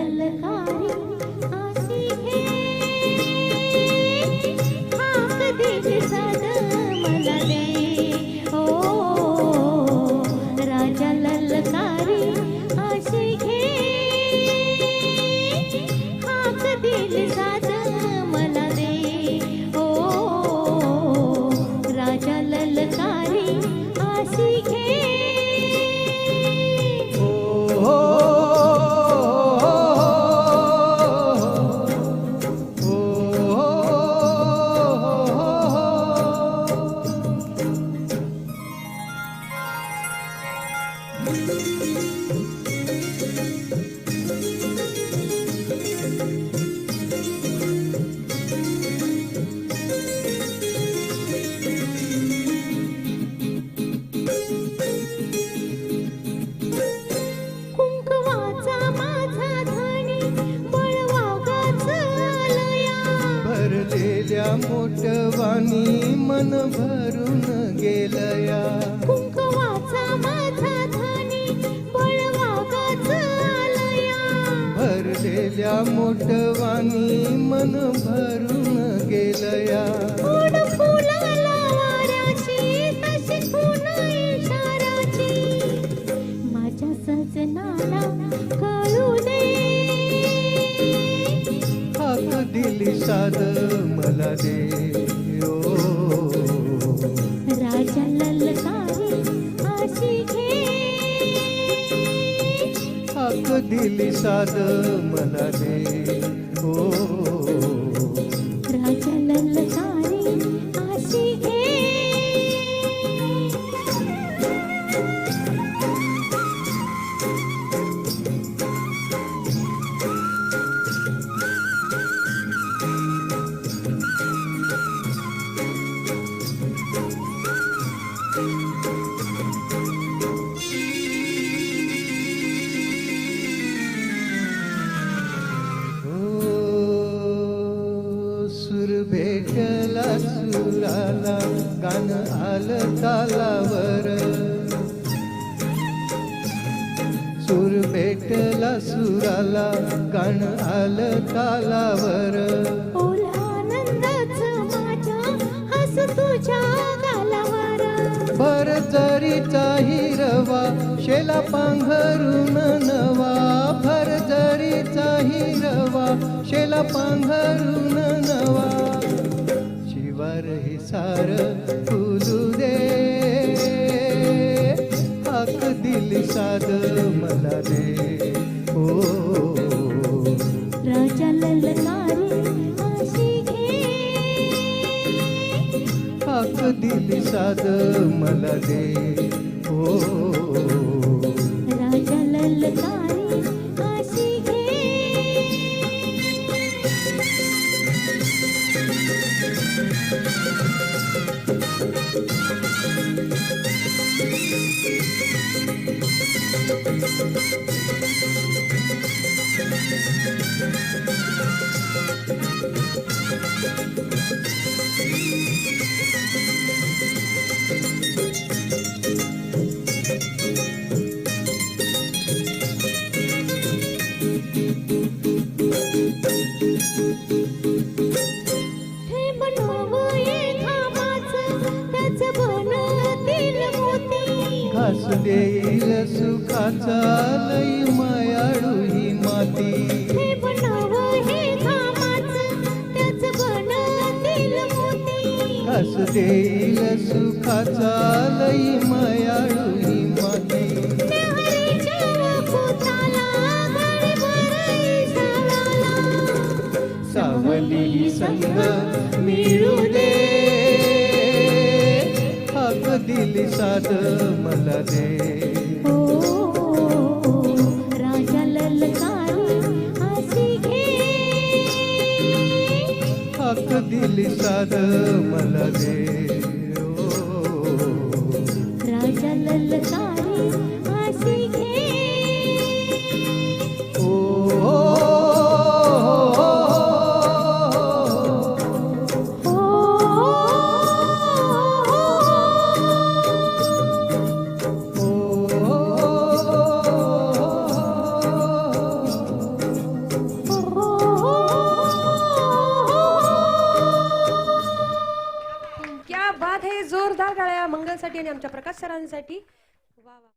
ललकारी आसी घे हाक दिल साध मला दे ओ राजा ललकारी आसी घे हाक दिल साध मला दे ओ राजा ललकारी आसी घे मोठवानी मन भरून गेलया कुंकवाचा माझा धानी बळवागाच आलया भरलेल्या मोठवानी मन भरून गेलया ओढ फुलाला वाऱ्याची तशी खून इशाराची माझ्या सजनाला कळू दे हाक दिली साध मला दे ओ राजा ललकारी आसी घे हाक दिली साध मला दे ओ राजा ललकारी आसी घे भेटला सुराला गाण आलं तालावर सूर भेटला सुराला गाण आलं तालावर ओल आनंदाच माझ्या हस तुझ्या गालावर भर जरीचा हिरवा शेला पांघरून नवा भर जरीचा हिरवा शेला पांघरून नवा शिवार हे सार फुलू दे हाक दिली साध मला दे ओ राजा ललकारी आसी घे हाक दिली साध मला दे ओ राजा ललकारी आसी घे घास देईल सुखाचा लई मायाळू ही माती हे बनाव हे घामाचं त्याच बनतील मोती घास देईल सुखाचा लई मायाळू ही माती नेहरीच्या वखुताला गडबड झाला सावली संग मिळू दे हाक दिली साध मला दे ओ राजा ललकारी आसी घे हाक दिली साध मला दे ओ राजा ललकारी आसी घे आणि आमच्या प्रकाश सरांसाठी